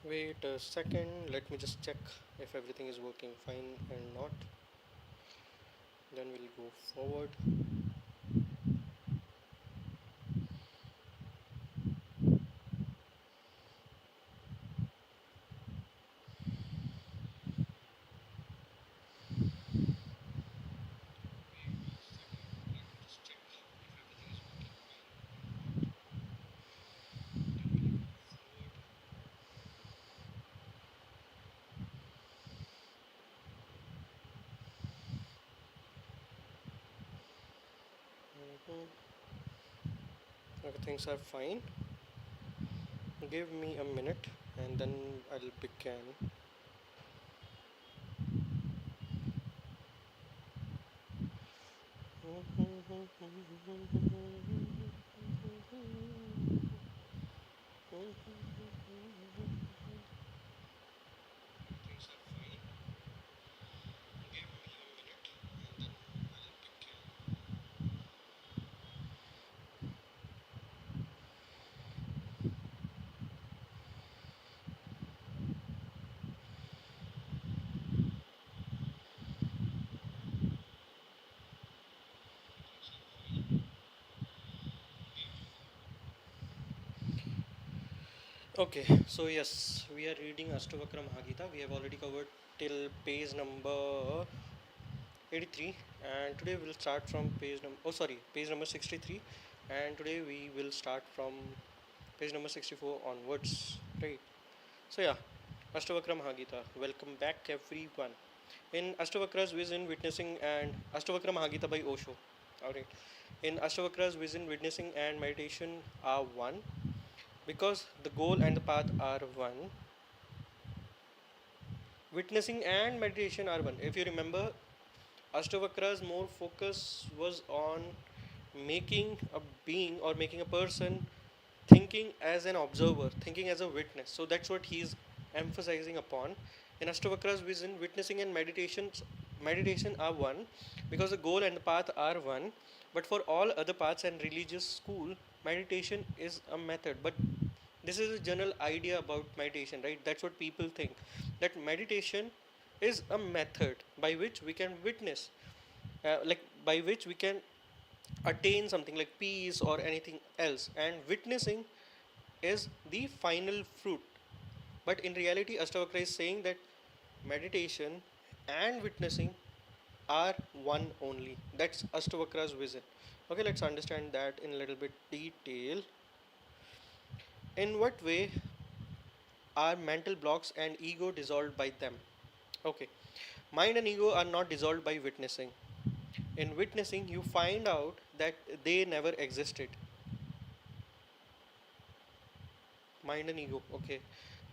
Wait a second, let me just check if everything is working fine and not. Then we'll go forward. Mhm. Okay, things are fine. Give me a minute and then I'll begin. Okay, so yes, we are reading Ashtavakra Mahagita. We have already covered till page number 83, and today we'll start from page number 63, and today we will start from page number 64 onwards, right? So yeah, Ashtavakra Mahagita. Welcome back, everyone. In Ashtavakra's vision, witnessing and Ashtavakra Mahagita by Osho. Alright. In Ashtavakra's vision, witnessing and meditation are one because the goal and the path are one. Witnessing and meditation are one. If you remember, Ashtavakra's more focus was on making a being or making a person thinking as an observer, thinking as a witness. So that's what he's emphasizing upon. In Ashtavakra's vision, witnessing and meditation are one because the goal and the path are one. But for all other paths and religious school, meditation is a method. But this is a general idea about meditation, right? That's what people think. That meditation is a method by which we can witness, like by which we can attain something like peace or anything else, and witnessing is the final fruit. But in reality, Ashtavakra is saying that meditation and witnessing are one only. That's Ashtavakra's vision. Okay, let's understand that in a little bit detail. In what way are mental blocks and ego dissolved by them? Okay, mind and ego are not dissolved by witnessing. In witnessing, you find out that they never existed. Mind and ego, okay.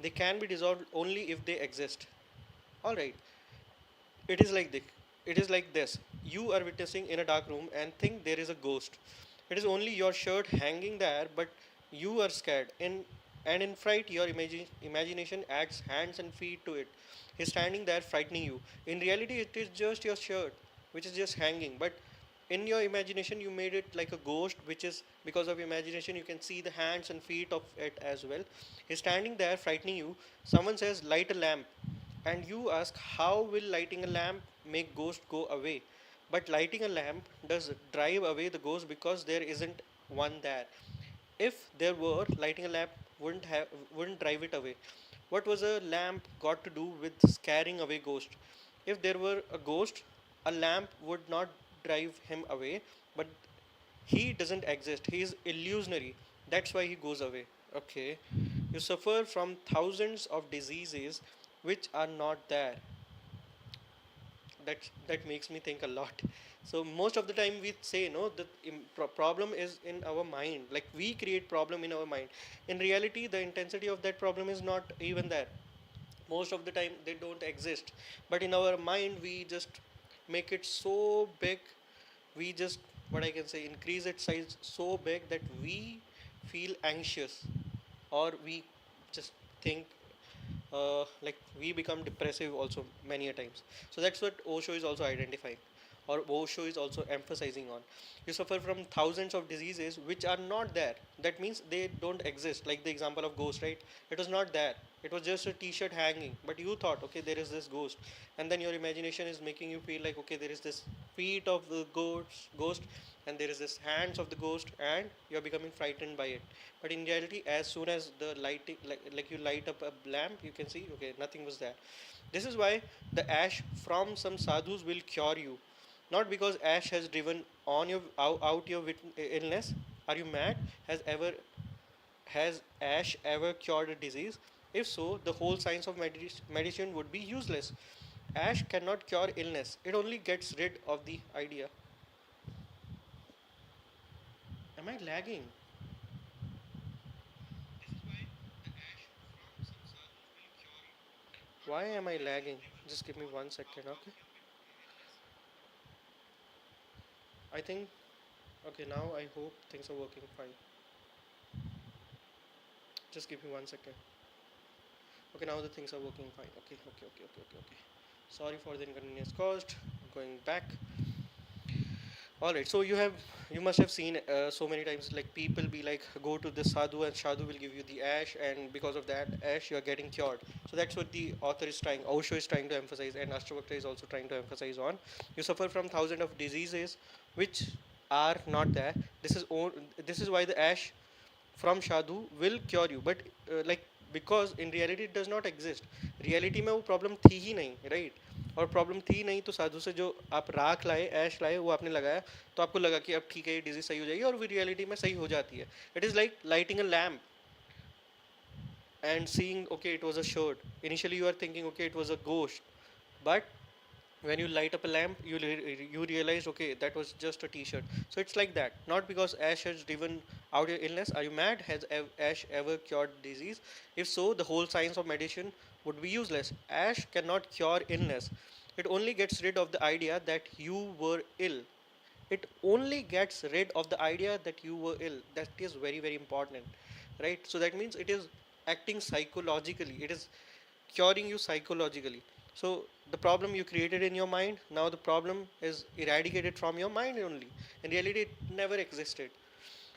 They can be dissolved only if they exist. Alright, it is like this. It is like this. You are witnessing in a dark room and think there is a ghost. It is only your shirt hanging there, but you are scared. In fright, your imagination adds hands and feet to it. He's standing there frightening you. In reality, it is just your shirt, which is just hanging. But in your imagination, you made it like a ghost, which is because of imagination. You can see the hands and feet of it as well. He's standing there frightening you. Someone says, "Light a lamp." And you ask, how will lighting a lamp make ghost go away? But lighting a lamp does drive away the ghost because there isn't one there. If there were, lighting a lamp wouldn't drive it away. What was a lamp got to do with scaring away ghost? If there were a ghost, a lamp would not drive him away, but he doesn't exist. He is illusionary. That's why he goes away. Okay. You suffer from thousands of diseases which are not there. That makes me think a lot. So most of the time we say no, the problem is in our mind. Like we create problem in our mind. In reality, the intensity of that problem is not even there. Most of the time they don't exist, but in our mind we just make it so big. We just, what I can say, increase its size so big that we feel anxious, or we just think like we become depressive also many a times. So that's what Osho is also identifying. or Osho is also emphasizing on. You suffer from thousands of diseases which are not there. That means they don't exist. Like the example of ghost, right? It was not there. It was just a T-shirt hanging, but you thought, okay, there is this ghost, and then your imagination is making you feel like, okay, there is this feet of the ghost, and there is this hands of the ghost, and you're becoming frightened by it. But in reality, as soon as the lighting, like you light up a lamp, you can see, okay, nothing was there. This is why the ash from some sadhus will cure you, not because ash has driven on your out your illness. Are you mad? Has ash ever cured a disease? If so, the whole science of medicine would be useless. Ash cannot cure illness. It only gets rid of the idea. Am I lagging? Why am I lagging? Just give me 1 second, okay? I think, okay, now I hope things are working fine. Just give me 1 second. Okay, now the things are working fine. Okay. Sorry for the inconvenience caused. Going back. All right, so you must have seen so many times like people be like, go to the sadhu and sadhu will give you the ash, and because of that ash you are getting cured. So that's what the author is trying, Osho is trying to emphasize, and Ashtavakra is also trying to emphasize on. You suffer from thousands of diseases which are not there. This is why the ash from Shadhu will cure you, but like, because in reality it does not exist. Reality में वो problem थी ही नहीं, right? और problem थी नहीं तो साधु से जो आप राख लाए, ऐश लाए, वो आपने लगाया, तो आपको लगा कि अब ठीक है, ये डिजीज सही हो जाएगी, और वो रियलिटी में सही हो जाती है. It is like lighting a lamp and seeing, okay, it was a shirt. Initially you are thinking, okay, it was a ghost, but when you light up a lamp, you realize, okay, that was just a t-shirt. So it's like that. Not because ash has driven out your illness. Are you mad? Has ash ever cured disease? If so, the whole science of medicine would be useless. Ash cannot cure illness. It only gets rid of the idea that you were ill. It only gets rid of the idea that you were ill. That is very, very important, right? So that means it is acting psychologically. It is curing you psychologically. So the problem you created in your mind, now the problem is eradicated from your mind only. In reality, it never existed.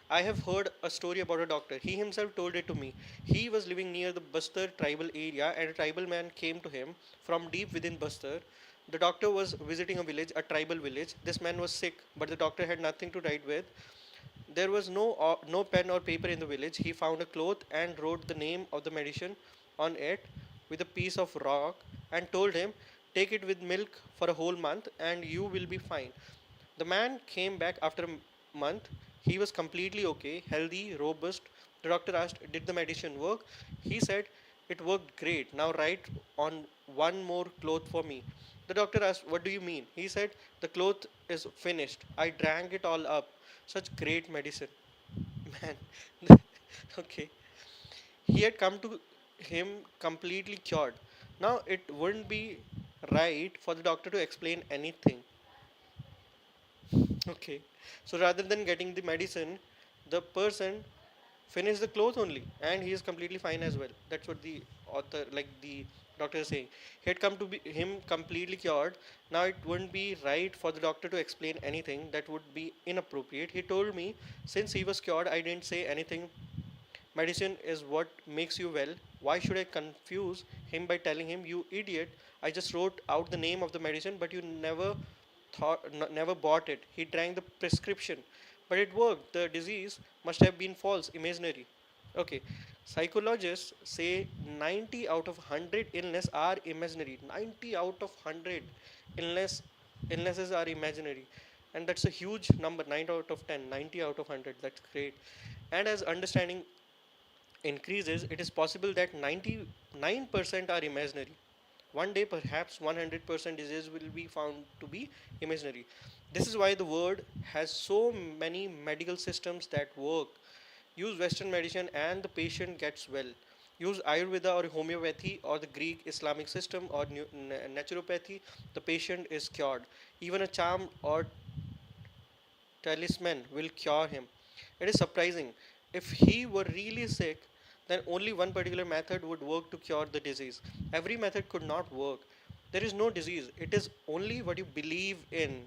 I have heard a story about a doctor. He himself told it to me. He was living near the Bastar tribal area, and a tribal man came to him from deep within Bastar. The doctor was visiting a village, a tribal village. This man was sick, but the doctor had nothing to write with. There was no pen or paper in the village. He found a cloth and wrote the name of the medicine on it with a piece of rock and told him, take it with milk for a whole month and you will be fine. The man came back after a month. He was completely okay, healthy, robust. The doctor asked, did the medicine work? He said, it worked great. Now write on one more cloth for me. The doctor asked, what do you mean? He said, the cloth is finished. I drank it all up. Such great medicine. Man. Okay. He had come to him completely cured. Now it wouldn't be right for the doctor to explain anything. Okay. So rather than getting the medicine, the person finished the cloth only, and he is completely fine as well. That's what the author, like the doctor is saying. He had come to be him completely cured. Now it wouldn't be right for the doctor to explain anything. That would be inappropriate. He told me since he was cured, I didn't say anything. Medicine is what makes you well. Why should I confuse him by telling him, you idiot? I just wrote out the name of the medicine, but you never bought it. He drank the prescription, but it worked. The disease must have been false, imaginary. Okay, psychologists say 90 out of 100 illness are imaginary. 90 out of 100 illness illnesses are imaginary, and that's a huge number. 9 out of 10, 90 out of 100. That's great. And as understanding increases, it is possible that 99% are imaginary. One day, perhaps 100% disease will be found to be imaginary. This is why the world has so many medical systems that work. Use Western medicine and the patient gets well. Use Ayurveda or homeopathy or the Greek Islamic system or naturopathy, the patient is cured. Even a charm or talisman will cure him. It is surprising. If he were really sick, then only one particular method would work to cure the disease. Every method could not work. There is no disease, it is only what you believe in.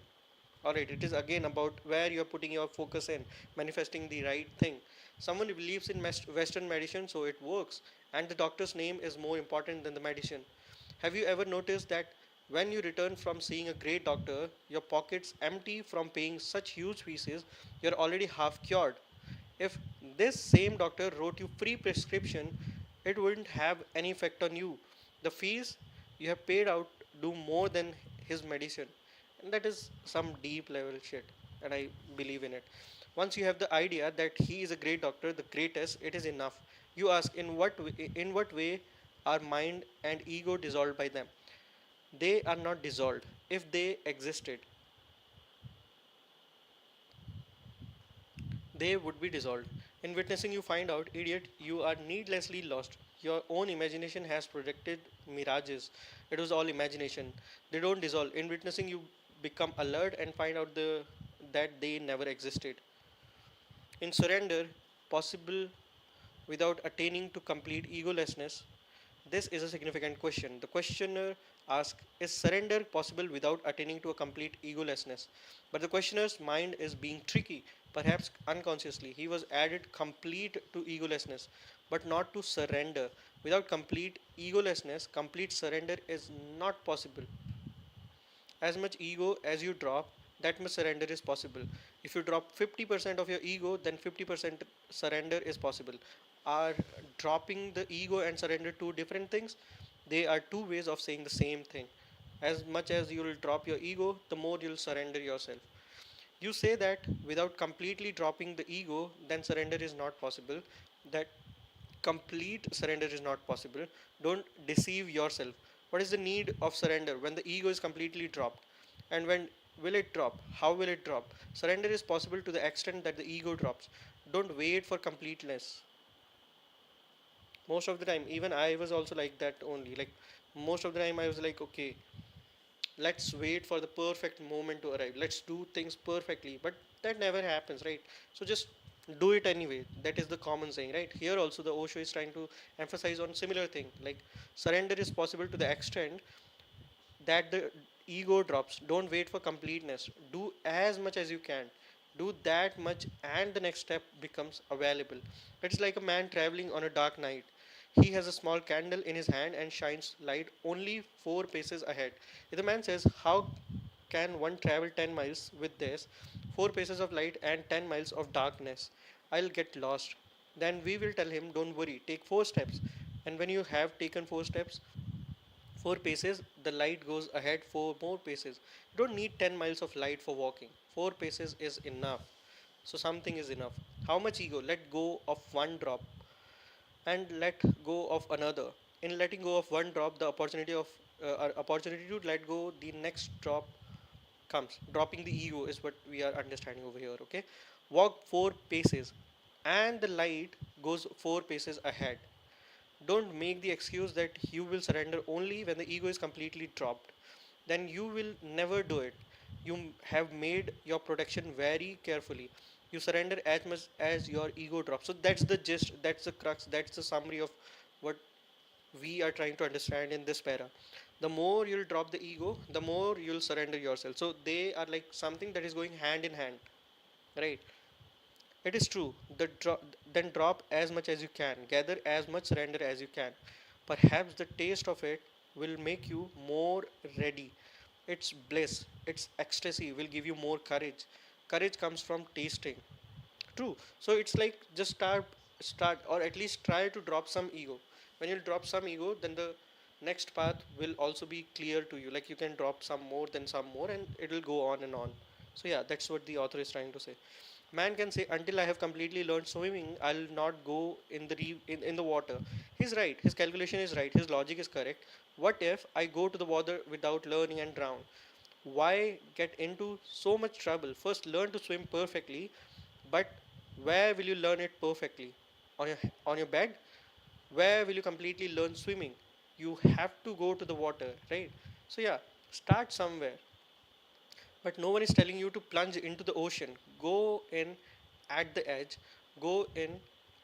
Alright, it is again about where you are putting your focus in, manifesting the right thing. Someone believes in Western medicine, so it works, and the doctor's name is more important than the medicine. Have you ever noticed that when you return from seeing a great doctor, your pockets empty from paying such huge fees, you're already half cured? If this same doctor wrote you free prescription, it wouldn't have any effect on you. The fees you have paid out do more than his medicine. And that is some deep level shit. And I believe in it. Once you have the idea that he is a great doctor, the greatest, it is enough. You ask in what way are mind and ego dissolved by them? They are not dissolved. If they existed, they would be dissolved. In witnessing, you find out, idiot, you are needlessly lost. Your own imagination has projected mirages. It was all imagination. They don't dissolve. In witnessing, you become alert and find out that they never existed. In surrender, possible without attaining to complete egolessness, this is a significant question. The questioner asks, is surrender possible without attaining to a complete egolessness? But the questioner's mind is being tricky, perhaps unconsciously. He was added complete to egolessness, but not to surrender. Without complete egolessness, complete surrender is not possible. As much ego as you drop, that much surrender is possible. If you drop 50% of your ego, then 50% surrender is possible. Are dropping the ego and surrender two different things? They are two ways of saying the same thing. As much as you will drop your ego, the more you'll surrender yourself. You say that without completely dropping the ego, then surrender is not possible. That complete surrender is not possible. Don't deceive yourself. What is the need of surrender when the ego is completely dropped? And when will it drop? How will it drop? Surrender is possible to the extent that the ego drops. Don't wait for completeness. Most of the time, even I was also like that only. Like, most of the time, I was like, okay, let's wait for the perfect moment to arrive, let's do things perfectly, but that never happens, right? So just do it anyway. That is the common saying, right? Here also the Osho is trying to emphasize on similar thing, like surrender is possible to the extent that the ego drops. Don't wait for completeness, do as much as you can, do that much, and the next step becomes available. It's like a man traveling on a dark night. He has a small candle in his hand and shines light only 4 paces ahead. If the man says, how can one travel 10 miles with this 4 paces of light and 10 miles of darkness? I'll get lost. Then we will tell him, don't worry, take 4 steps. And when you have taken 4 steps, 4 paces, the light goes ahead 4 more paces. You don't need 10 miles of light for walking. 4 paces is enough. So something is enough. How much ego? Let go of one drop and let go of another. In letting go of one drop, the opportunity to let go the next drop comes. Dropping the ego is what we are understanding over here. Okay, walk 4 paces, and the light goes 4 paces ahead. Don't make the excuse that you will surrender only when the ego is completely dropped. Then you will never do it. You have made your protection very carefully. You surrender as much as your ego drops. So that's the gist, that's the crux, that's the summary of what we are trying to understand in this para. The more you'll drop the ego, the more you'll surrender yourself. So they are like something that is going hand in hand, right? It is true. Then drop as much as you can. Gather as much surrender as you can. Perhaps the taste of it will make you more ready. It's bliss, it's ecstasy, will give you more courage. Courage comes from tasting. True. So it's like just start, or at least try to drop some ego. When you drop some ego, then the next path will also be clear to you. Like you can drop some more, then some more, and it will go on and on. So yeah, that's what the author is trying to say. Man can say, until I have completely learned swimming, I'll not go in the water. He's right. His calculation is right. His logic is correct. What if I go to the water without learning and drown? Why get into so much trouble? First, learn to swim perfectly, but where will you learn it perfectly? On your bed? Where will you completely learn swimming? You have to go to the water, right? So yeah, start somewhere. But no one is telling you to plunge into the ocean. Go in at the edge, go in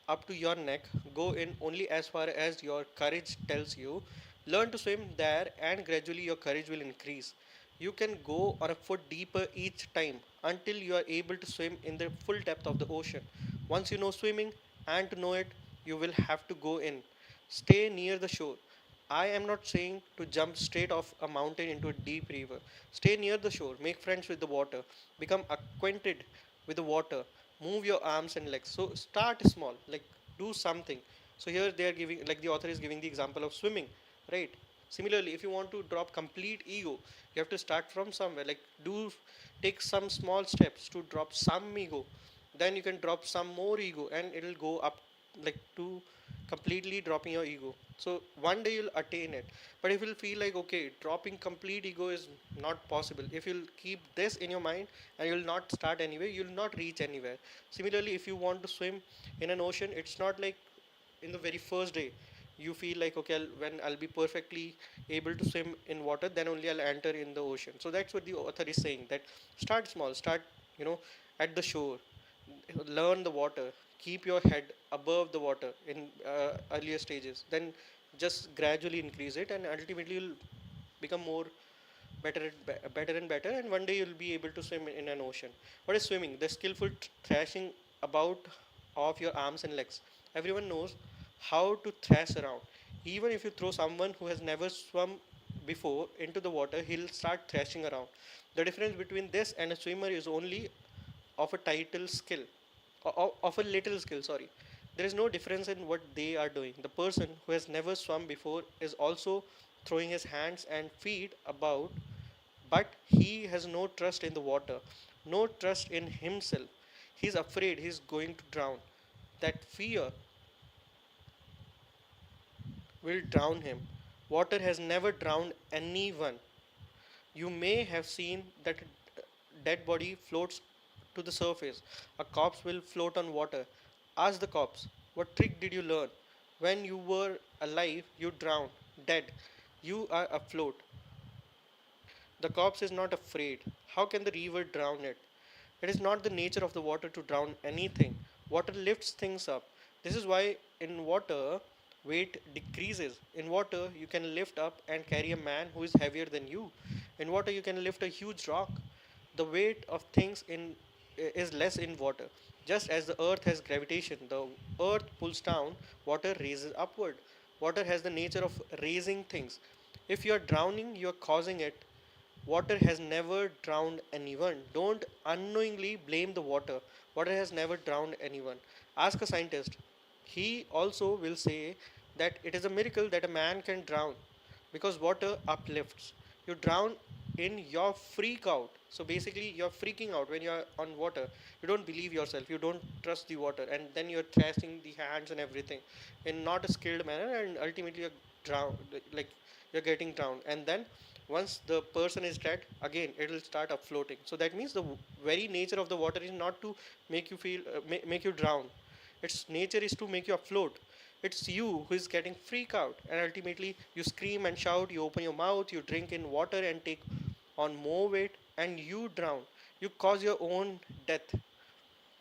up to your neck, go in only as far as your courage tells you. Learn to swim there, and gradually your courage will increase. You can go on a foot deeper each time until you are able to swim in the full depth of the ocean. Once you know swimming, and to know it, you will have to go in. Stay near the shore. I am not saying to jump straight off a mountain into a deep river. Stay near the shore, make friends with the water, become acquainted with the water, move your arms and legs. So start small, like do something. So here they are giving, like the author is giving the example of swimming, right? Similarly, if you want to drop complete ego, you have to start from somewhere. Like do take some small steps to drop some ego, then you can drop some more ego, and it'll go up like to completely dropping your ego. So one day you'll attain it. But if you'll feel like okay, dropping complete ego is not possible, if you'll keep this in your mind and you'll not start anywhere, you'll not reach anywhere. Similarly, if you want to swim in an ocean, it's not like in the very first day you feel like okay, when I'll be perfectly able to swim in water, then only I'll enter in the ocean. So that's what the author is saying, that start small, start, you know, at the shore, learn the water, keep your head above the water in earlier stages, then just gradually increase it, and ultimately you'll become more better and better, and one day you'll be able to swim in an ocean. What is swimming? The skillful thrashing about of your arms and legs. Everyone knows how to thrash around. Even if you throw someone who has never swum before into the water, he'll start thrashing around. The difference between this and a swimmer is only of a title skill, of a little skill, sorry. There is no difference in what they are doing. The person who has never swum before is also throwing his hands and feet about, but he has no trust in the water, no trust in himself. He's afraid he's going to drown. That fear will drown him. Water has never drowned anyone. You may have seen that a dead body floats to the surface. A corpse will float on water. Ask the corpse, what trick did you learn? When you were alive, you drowned. Dead, you are afloat. The corpse is not afraid. How can the river drown it? It is not the nature of the water to drown anything. Water lifts things up. This is why in water weight decreases. In water you can lift up and carry a man who is heavier than you. In water you can lift a huge rock. The weight of things in is less in water. Just as the earth has gravitation, the earth pulls down, water raises upward. Water has the nature of raising things. If you are drowning, you are causing it. Water has never drowned anyone. Don't unknowingly blame the water. Water has never drowned anyone. Ask a scientist. He also will say that it is a miracle that a man can drown because water uplifts. You drown in your freak out. So basically, you're freaking out when you're on water. You don't believe yourself. You don't trust the water, and then you're thrashing the hands and everything in not a skilled manner, and ultimately you're drowned. Like you're getting drowned, and then once the person is dead, again it will start up floating. So that means the very nature of the water is not to make you feel make you drown. Its nature is to make you afloat. It's you who is getting freak out, and ultimately you scream and shout, you open your mouth, you drink in water and take on more weight, and you drown. You cause your own death.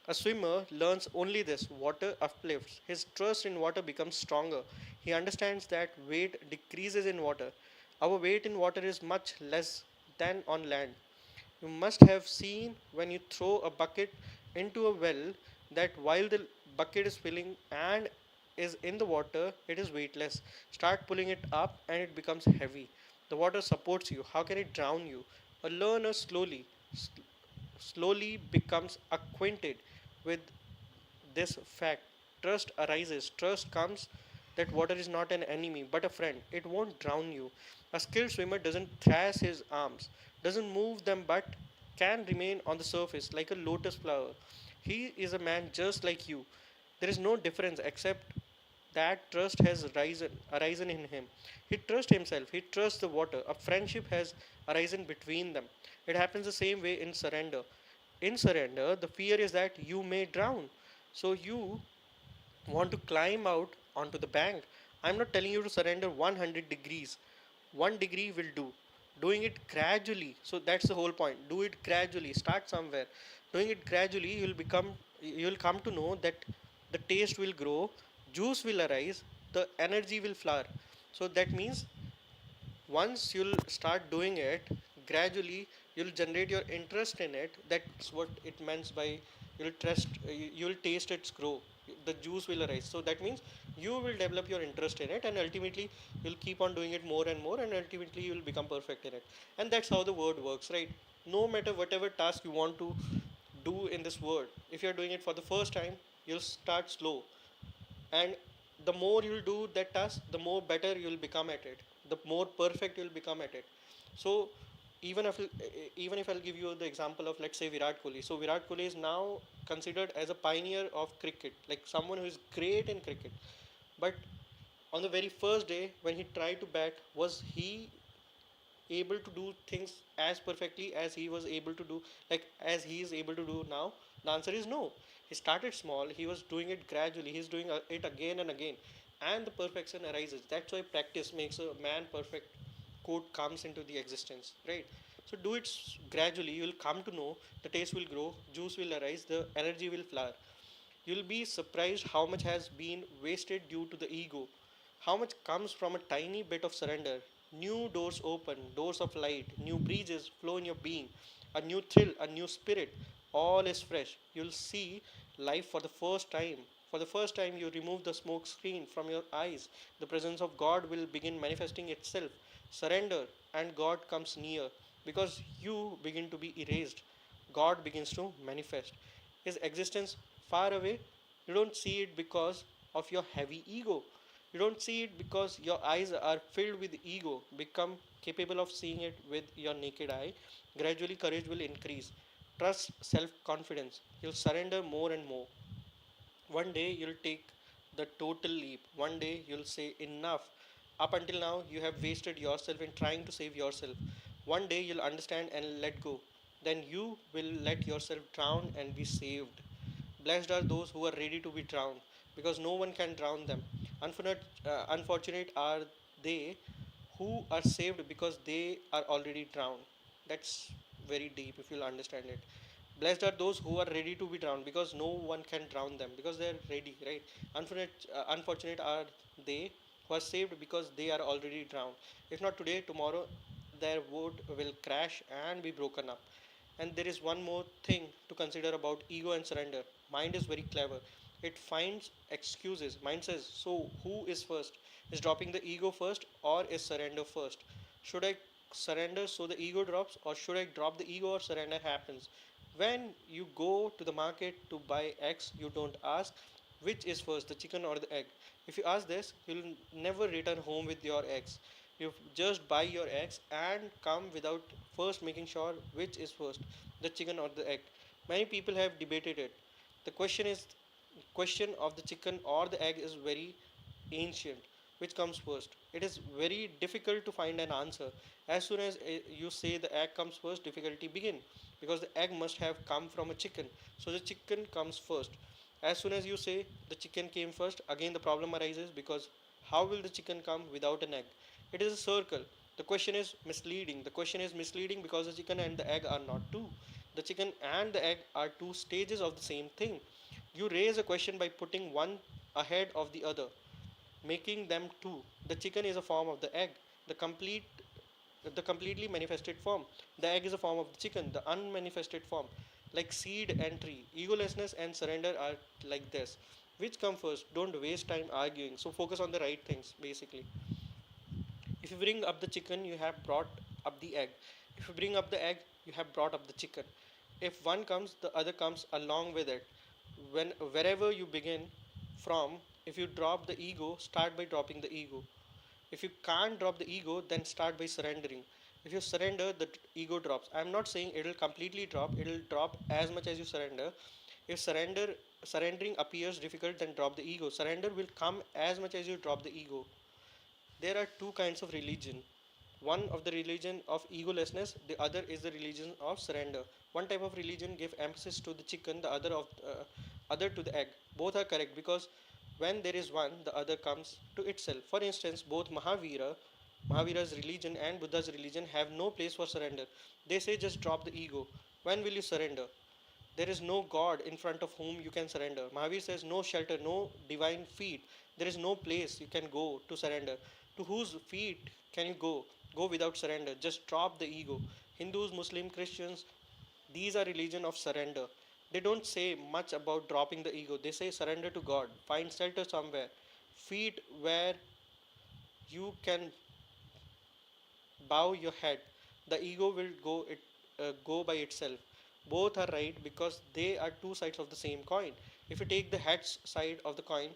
A swimmer learns only this: water uplifts. His trust in water becomes stronger. He understands that weight decreases in water. Our weight in water is much less than on land. You must have seen when you throw a bucket into a well that while the bucket is filling and is in the water, it is weightless. Start pulling it up and it becomes heavy. The water supports you. How can it drown you? A learner slowly becomes acquainted with this fact. Trust arises. Trust comes that water is not an enemy but a friend. It won't drown you. A skilled swimmer doesn't thrash his arms, doesn't move them, but can remain on the surface like a lotus flower. He is a man just like you. There is no difference except that trust has arisen in him. He trusts himself, he trusts the water. A friendship has arisen between them. It happens the same way in surrender. In surrender, the fear is that you may drown. So you want to climb out onto the bank. I'm not telling you to surrender 100 degrees. 1 degree will do. Doing it gradually. So that's the whole point. Do it gradually. Start somewhere. Doing it gradually, you'll come to know that the taste will grow, juice will arise, the energy will flower. So that means once you'll start doing it gradually you'll generate your interest in it. That's what it means by you'll taste its grow, the juice will arise. So that means you will develop your interest in it, and ultimately you'll keep on doing it more and more, and ultimately you will become perfect in it. And that's how the word works, right? No matter whatever task you want to do in this world, if you're doing it for the first time, you'll start slow, and the more you'll do that task, the more better you'll become at it, the more perfect you'll become at it. So even if even if I'll give you the example of, let's say, Virat Kohli. So Virat Kohli is now considered as a pioneer of cricket, like someone who is great in cricket. But on the very first day when he tried to bat, was he able to do things as perfectly as he was able to do, like as he is able to do now? The answer is no. He started small, he was doing it gradually, he's doing it again and again, and the perfection arises. That's why practice makes a man perfect quote comes into the existence, right? So do it gradually, you will come to know, the taste will grow, juice will arise, the energy will flower. You'll be surprised how much has been wasted due to the ego. How much comes from a tiny bit of surrender? New doors open, doors of light, new breezes flow in your being, a new thrill, a new spirit. All is fresh. You'll see life for the first time. For the first time, you remove the smoke screen from your eyes. The presence of God will begin manifesting itself. Surrender, and God comes near, because you begin to be erased. God begins to manifest. Is existence far away? You don't see it because of your heavy ego. You don't see it because your eyes are filled with ego. Become capable of seeing it with your naked eye. Gradually, courage will increase. Trust, self confidence. You'll surrender more and more. One day you'll take the total leap. One day you'll say, enough. Up until now, you have wasted yourself in trying to save yourself. One day you'll understand and let go. Then you will let yourself drown and be saved. Blessed are those who are ready to be drowned, because no one can drown them. Unfortunate are they who are saved because they are already drowned. That's very deep if you'll understand it. Blessed are those who are ready to be drowned, because no one can drown them, because they are ready, right? Unfortunate are they who are saved because they are already drowned. If not today, tomorrow their boat will crash and be broken up. And there is one more thing to consider about ego and surrender. Mind is very clever. It finds excuses. Mind says, so who is first? Is dropping the ego first, or is surrender first? Should I surrender so the ego drops, or should I drop the ego or surrender happens? When you go to the market to buy eggs, you don't ask which is first, the chicken or the egg. If you ask this, you'll never return home with your eggs. You just buy your eggs and come without first making sure which is first, the chicken or the egg. Many people have debated it. The question of the chicken or the egg is very ancient. Which comes first? It is very difficult to find an answer. As soon as you say the egg comes first, difficulty begin, because the egg must have come from a chicken. So the chicken comes first. As soon as you say the chicken came first, again the problem arises, because how will the chicken come without an egg? It is a circle. The question is misleading. The question is misleading because the chicken and the egg are not two. The chicken and the egg are two stages of the same thing. You raise a question by putting one ahead of the other, making them two. The chicken is a form of the egg, the completely manifested form. The egg is a form of the chicken, the unmanifested form. Like seed and tree, egolessness and surrender are like this. Which come first? Don't waste time arguing. So focus on the right things, basically. If you bring up the chicken, you have brought up the egg. If you bring up the egg, you have brought up the chicken. If one comes, the other comes along with it. Wherever you begin from, if you drop the ego, start by dropping the ego. If you can't drop the ego, then start by surrendering. If you surrender, the ego drops. I'm not saying it will completely drop, it will drop as much as you surrender. If surrendering appears difficult, then drop the ego. Surrender will come as much as you drop the ego. There are two kinds of religion. One of the religion of egolessness, the other is the religion of surrender. One type of religion give emphasis to the chicken, the other to the egg. Both are correct, because when there is one, the other comes to itself. For instance, both Mahavira's religion and Buddha's religion have no place for surrender. They say just drop the ego. When will you surrender? There is no God in front of whom you can surrender. Mahavir says no shelter, no divine feet. There is no place you can go to surrender. To whose feet can you go? Go without surrender. Just drop the ego. Hindus, Muslim, Christians, these are religion of surrender. They don't say much about dropping the ego. They say surrender to God, find shelter somewhere, feet where you can bow your head. The ego will go by itself. Both are right because they are two sides of the same coin. If you take the head side of the coin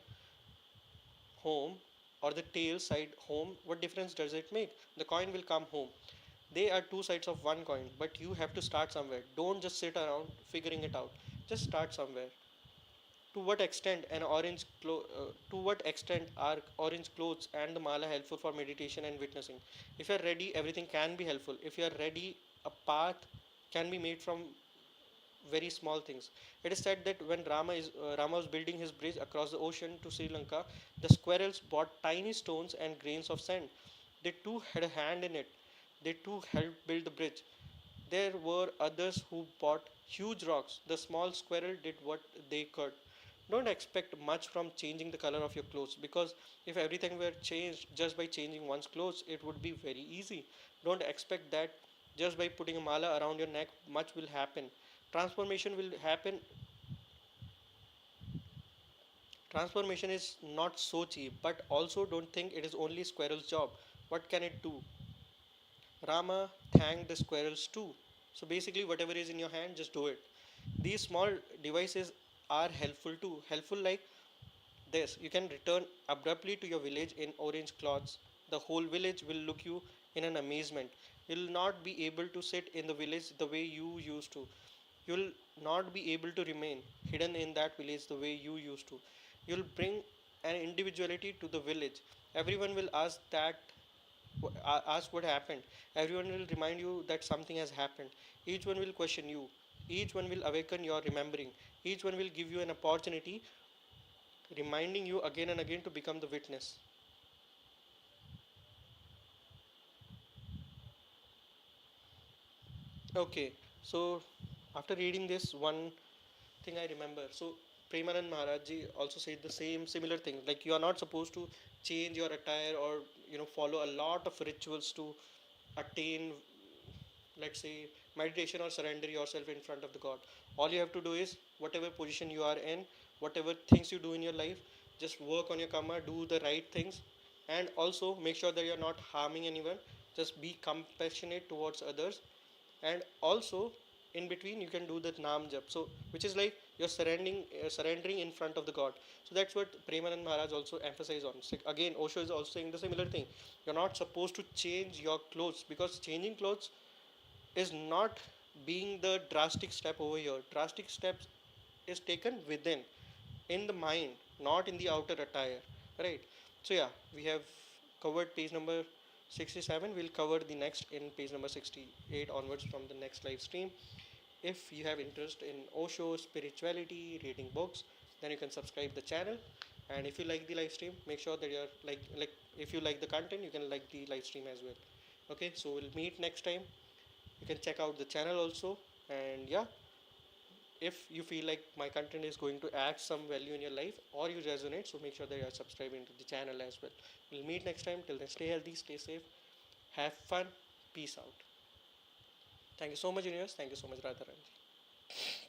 home or the tail side home, what difference does it make? The coin will come home. They are two sides of one coin, but you have to start somewhere. Don't just sit around figuring it out. Just start somewhere. To what extent are orange clothes and the mala helpful for meditation and witnessing? If you are ready, everything can be helpful. If you are ready, a path can be made from very small things. It is said that when Rama was building his bridge across the ocean to Sri Lanka, the squirrels brought tiny stones and grains of sand. They too had a hand in it. They too helped build the bridge. There were others who bought huge rocks. The small squirrel did what they could. Don't expect much from changing the color of your clothes, because if everything were changed just by changing one's clothes, it would be very easy. Don't expect that just by putting a mala around your neck, much will happen. Transformation will happen. Transformation is not so cheap, but also don't think it is only squirrel's job. What can it do? Rama thanked the squirrels too. So basically, whatever is in your hand, just do it. These small devices are helpful too. Helpful like this: you can return abruptly to your village in orange cloths. The whole village will look you in an amazement. You'll not be able to sit in the village the way you used to. You'll not be able to remain hidden in that village the way you used to. You'll bring an individuality to the village. Everyone will ask what happened. Everyone will remind you that something has happened. Each one will question you. Each one will awaken your remembering. Each one will give you an opportunity, reminding you again and again to become the witness. Okay, so after reading this, one thing I remember. So Premanand Maharaj also said the same similar thing. Like, you are not supposed to change your attire or follow a lot of rituals to attain, let's say, meditation or surrender yourself in front of the God. All you have to do is, whatever position you are in, whatever things you do in your life, just work on your karma, do the right things, and also make sure that you're not harming anyone. Just be compassionate towards others, and also in between you can do the naam jap, so which is like you're surrendering in front of the God. So that's what Premanand Maharaj also emphasized on. So again, Osho is also saying the similar thing. You're not supposed to change your clothes, because changing clothes is not being the drastic step over here. Drastic steps is taken within, in the mind, not in the outer attire, right? So yeah, we have covered page number 67. We'll cover the next in page number 68 onwards from the next live stream. If you have interest in Osho, spirituality, reading books, then you can subscribe the channel. And if you like the live stream, make sure that you're like if you like the content, you can like the live stream as well. Okay, so we'll meet next time. You can check out the channel also. And yeah, if you feel like my content is going to add some value in your life or you resonate, so make sure that you are subscribing to the channel as well. We'll meet next time. Till then, stay healthy, stay safe, have fun, peace out. Thank you so much, universe. Thank you so much, Radharan.